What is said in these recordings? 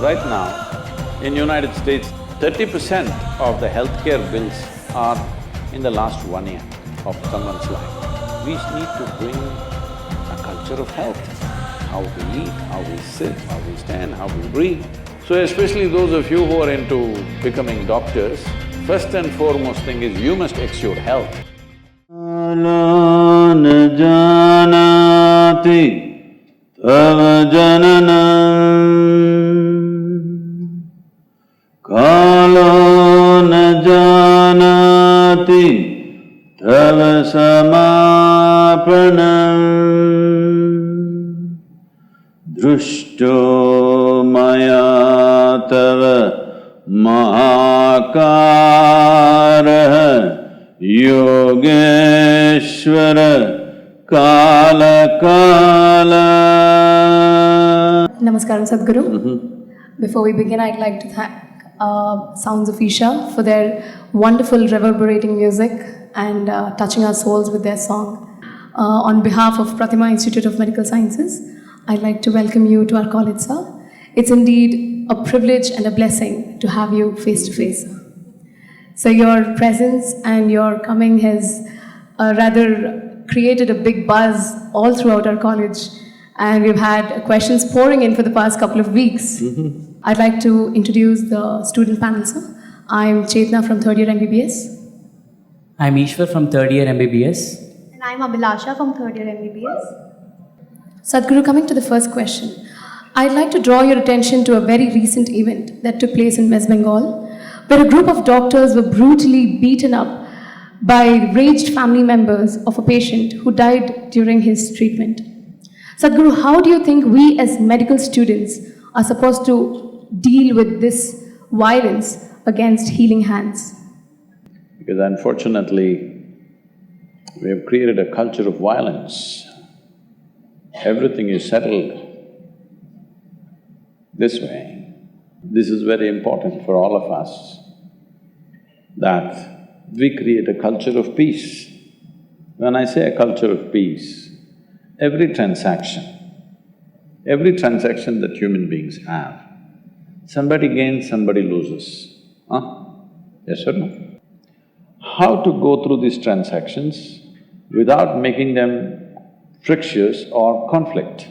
Right now, in United States, 30% of the healthcare bills are in the last 1 year of someone's life. We need to bring a culture of health, how we eat, how we sit, how we stand, how we breathe. So especially those of you who are into becoming doctors, first and foremost thing is you must exude health. Kalo na janati tava samapanam drushto maya tava mahakara yogeshvara kala kala. Namaskaram, Sadhguru. Before we begin, I'd like to thank Sounds of Isha for their wonderful reverberating music and touching our souls with their song. On behalf of Prathima Institute of Medical Sciences, I'd like to welcome you to our college, sir. It's indeed a privilege and a blessing to have you face to face. So your presence and your coming has rather created a big buzz all throughout our college, and we've had questions pouring in for the past couple of weeks. I'd like to introduce the student panel, sir. I'm Chetna from third year MBBS. I'm Ishwar from third year MBBS. And I'm Abhilasha from third year MBBS. Sadhguru, coming to the first question, I'd like to draw your attention to a very recent event that took place in West Bengal, where a group of doctors were brutally beaten up by raged family members of a patient who died during his treatment. Sadhguru, how do you think we as medical students are supposed to deal with this violence against healing hands? Because unfortunately, we have created a culture of violence. Everything is settled this way. This is very important for all of us, that we create a culture of peace. When I say a culture of peace, every transaction that human beings have, somebody gains, somebody loses, yes or no? How to go through these transactions without making them frictious or conflict?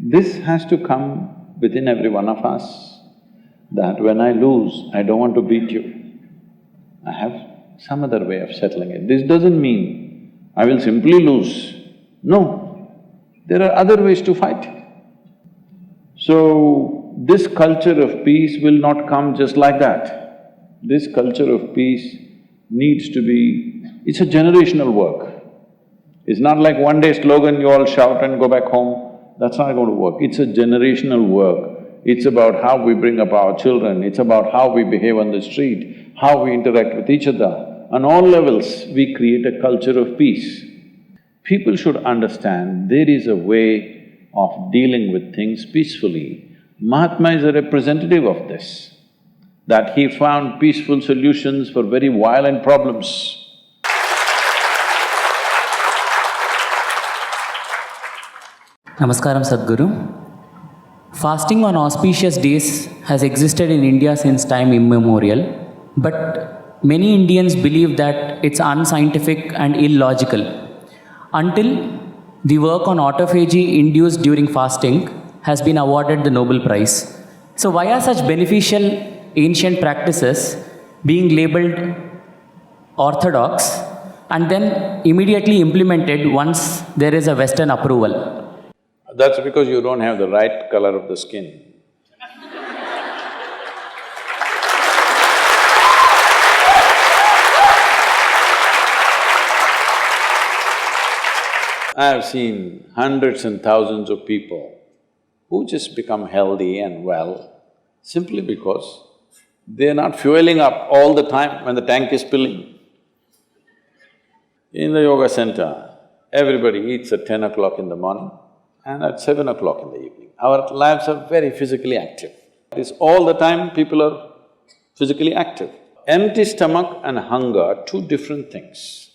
This has to come within every one of us, that when I lose, I don't want to beat you. I have some other way of settling it. This doesn't mean I will simply lose. No, there are other ways to fight. So, this culture of peace will not come just like that. This culture of peace needs to be… it's a generational work. It's not like one day slogan, you all shout and go back home. That's not going to work. It's a generational work. It's about how we bring up our children, it's about how we behave on the street, how we interact with each other. On all levels, we create a culture of peace. People should understand there is a way of dealing with things peacefully. Mahatma is a representative of this, that he found peaceful solutions for very violent problems. Namaskaram, Sadhguru. Fasting on auspicious days has existed in India since time immemorial, but many Indians believe that it's unscientific and illogical until the work on autophagy induced during fasting has been awarded the Nobel Prize. So why are such beneficial ancient practices being labeled orthodox and then immediately implemented once there is a Western approval? That's because you don't have the right color of the skin. I have seen hundreds and thousands of people who just become healthy and well simply because they're not fueling up all the time when the tank is filling. In the yoga center, everybody eats at 10 o'clock in the morning and at 7 o'clock in the evening. Our lives are very physically active. It's all the time people are physically active. Empty stomach and hunger are two different things.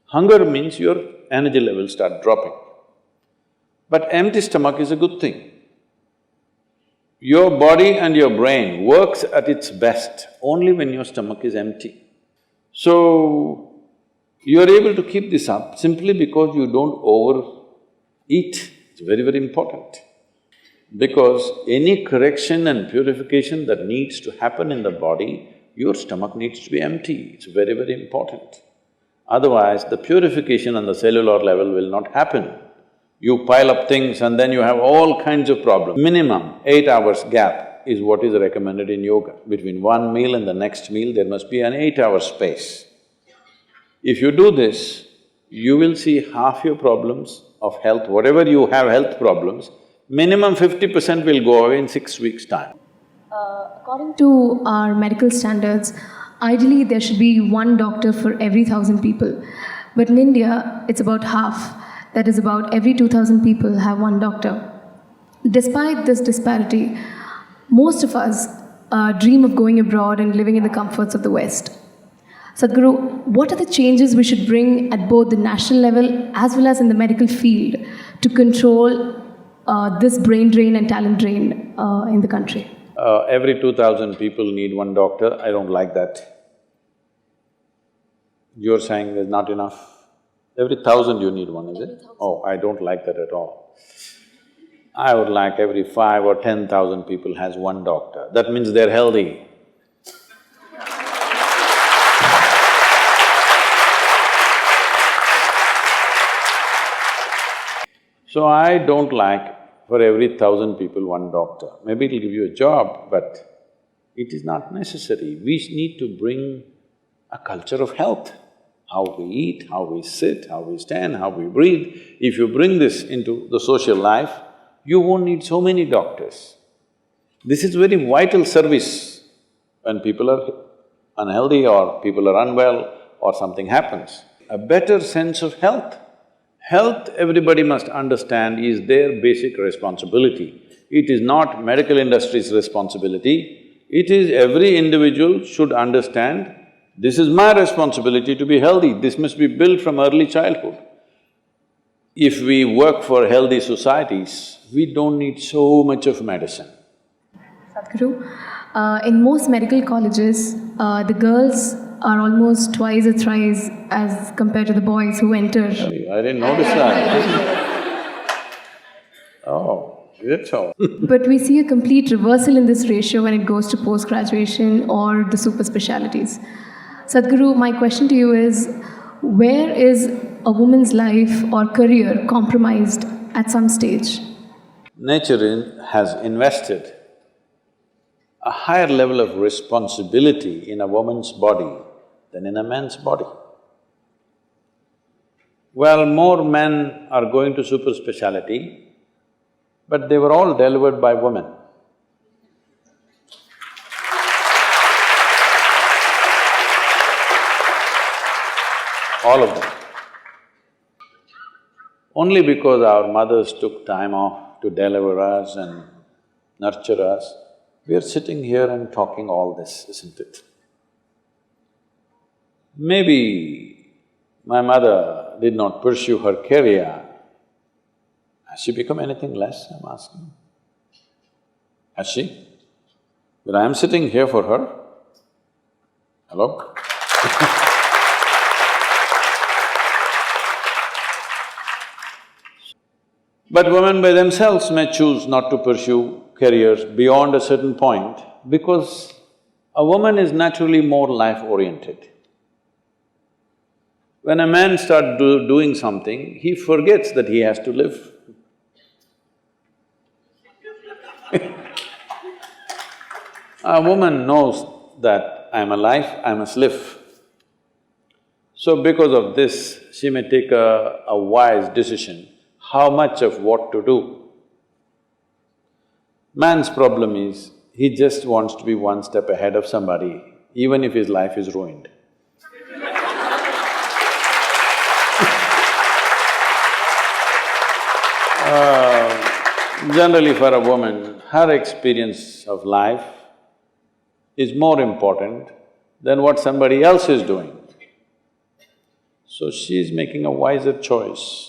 Hunger means your energy levels start dropping. But empty stomach is a good thing. Your body and your brain works at its best only when your stomach is empty. So, you're able to keep this up simply because you don't overeat. It's very, very important. Because any correction and purification that needs to happen in the body, your stomach needs to be empty. It's very, very important. Otherwise, the purification on the cellular level will not happen. You pile up things and then you have all kinds of problems. Minimum 8 hours gap is what is recommended in yoga. Between one meal and the next meal, there must be an 8-hour space. If you do this, you will see half your problems of health, whatever you have health problems, minimum 50% will go away in 6 weeks' time. According to our medical standards, ideally there should be one doctor for every 1,000 people. But in India, it's about half. That is, about every 2,000 people have one doctor. Despite this disparity, most of us dream of going abroad and living in the comforts of the West. Sadhguru, what are the changes we should bring at both the national level as well as in the medical field to control this brain drain and talent drain in the country? Every 2,000 people need one doctor, I don't like that. You're saying there's not enough? Every 1,000 you need one, is it? Oh, I don't like that at all. I would like every 5 or 10,000 people has one doctor. That means they're healthy. So I don't like for every 1,000 people one doctor. Maybe it'll give you a job, but it is not necessary. We need to bring a culture of health. How we eat, how we sit, how we stand, how we breathe. If you bring this into the social life, you won't need so many doctors. This is very vital service. When people are unhealthy or people are unwell or something happens, a better sense of health. Health, everybody must understand, is their basic responsibility. It is not medical industry's responsibility. It is every individual should understand, this is my responsibility to be healthy, this must be built from early childhood. If we work for healthy societies, we don't need so much of medicine. Sadhguru, in most medical colleges, the girls are almost twice or thrice as compared to the boys who enter. I didn't notice that. Oh, is it so? But we see a complete reversal in this ratio when it goes to post-graduation or the super specialities. Sadhguru, my question to you is, where is a woman's life or career compromised at some stage? Nature has invested a higher level of responsibility in a woman's body than in a man's body. Well, more men are going to super speciality, but they were all delivered by women. All of them. Only because our mothers took time off to deliver us and nurture us, we are sitting here and talking all this, isn't it? Maybe my mother did not pursue her career. Has she become anything less, I'm asking? Has she? But I am sitting here for her. Hello? But women by themselves may choose not to pursue careers beyond a certain point because a woman is naturally more life-oriented. When a man starts doing something, he forgets that he has to live. A woman knows that I'm alive, I must live. So because of this, she may take a wise decision how much of what to do. Man's problem is, he just wants to be one step ahead of somebody, even if his life is ruined. Generally for a woman, her experience of life is more important than what somebody else is doing. So she is making a wiser choice.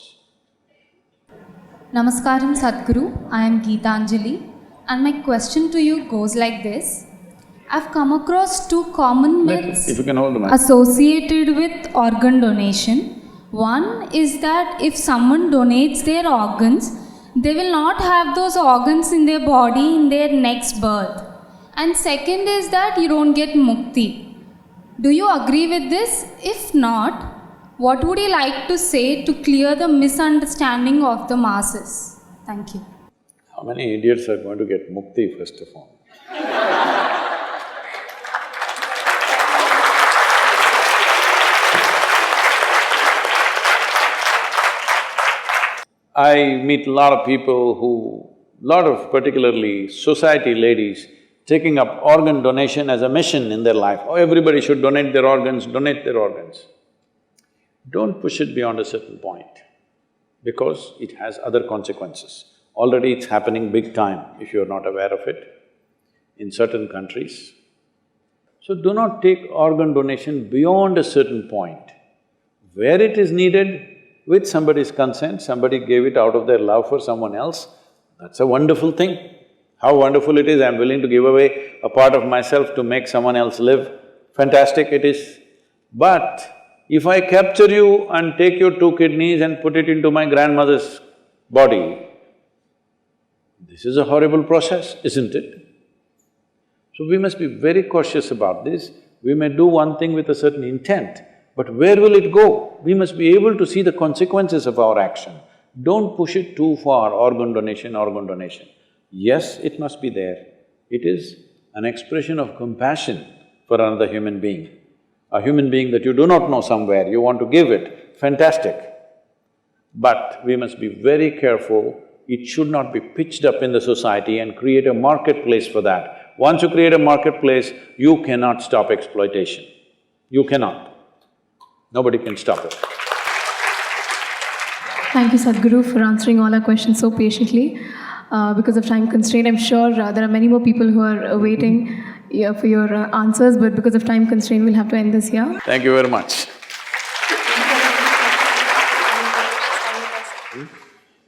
Namaskaram Sadhguru, I am Geetanjali. And my question to you goes like this. I've come across two common myths If you can hold the mic. associated with organ donation. One is that if someone donates their organs, they will not have those organs in their body in their next birth. And second is that you don't get mukti. Do you agree with this? If not, what would you like to say to clear the misunderstanding of the masses? Thank you. How many idiots are going to get mukti first of all? I meet a lot of people lot of particularly society ladies taking up organ donation as a mission in their life. Oh, everybody should donate their organs, donate their organs. Don't push it beyond a certain point because it has other consequences. Already it's happening big time if you're not aware of it in certain countries. So do not take organ donation beyond a certain point. Where it is needed, with somebody's consent, somebody gave it out of their love for someone else, that's a wonderful thing. How wonderful it is, I'm willing to give away a part of myself to make someone else live. Fantastic it is. But if I capture you and take your 2 kidneys and put it into my grandmother's body, this is a horrible process, isn't it? So we must be very cautious about this. We may do one thing with a certain intent, but where will it go? We must be able to see the consequences of our action. Don't push it too far, organ donation, organ donation. Yes, it must be there. It is an expression of compassion for another human being. A human being that you do not know somewhere, you want to give it, fantastic. But we must be very careful, it should not be pitched up in the society and create a marketplace for that. Once you create a marketplace, you cannot stop exploitation. You cannot. Nobody can stop it. Thank you, Sadhguru, for answering all our questions so patiently. Because of time constraint, I'm sure there are many more people who are waiting for your answers, but because of time constraint, we'll have to end this here. Thank you very much.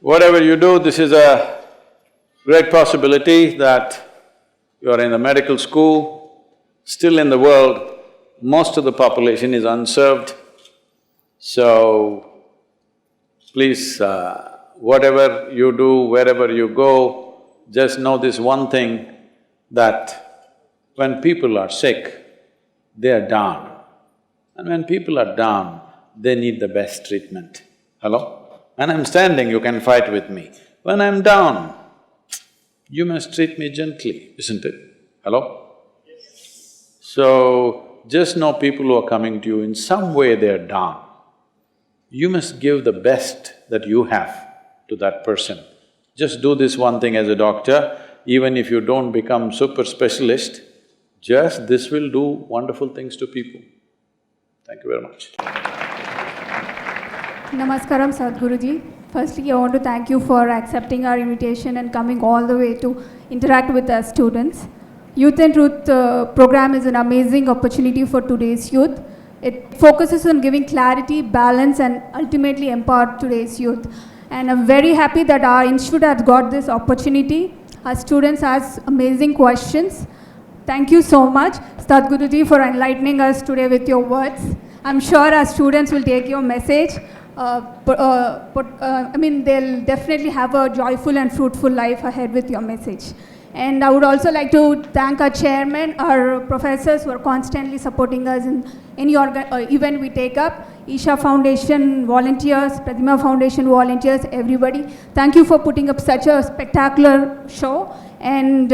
Whatever you do, this is a great possibility that you are in the medical school, still in the world, most of the population is unserved. So, please, whatever you do, wherever you go, just know this one thing, that when people are sick, they are down. And when people are down, they need the best treatment. Hello? When I'm standing, you can fight with me. When I'm down, you must treat me gently, isn't it? Hello? Yes. So, just know people who are coming to you, in some way they're down. You must give the best that you have to that person. Just do this one thing as a doctor, even if you don't become super specialist, just this will do wonderful things to people. Thank you very much. Namaskaram, Sadhguruji. Firstly, I want to thank you for accepting our invitation and coming all the way to interact with our students. Youth and Truth program is an amazing opportunity for today's youth. It focuses on giving clarity, balance, and ultimately empower today's youth. And I'm very happy that our institute has got this opportunity. Our students ask amazing questions. Thank you so much, Sadhguruji, for enlightening us today with your words. I'm sure our students will take your message. They'll definitely have a joyful and fruitful life ahead with your message. And I would also like to thank our chairman, our professors who are constantly supporting us in any event we take up, Isha Foundation volunteers, Prathima Foundation volunteers, everybody. Thank you for putting up such a spectacular show. And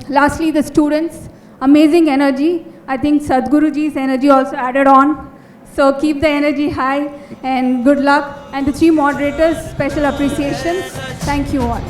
lastly, the students, amazing energy. I think Sadhguruji's energy also added on. So keep the energy high and good luck. And the 3 moderators, special appreciation. Thank you all.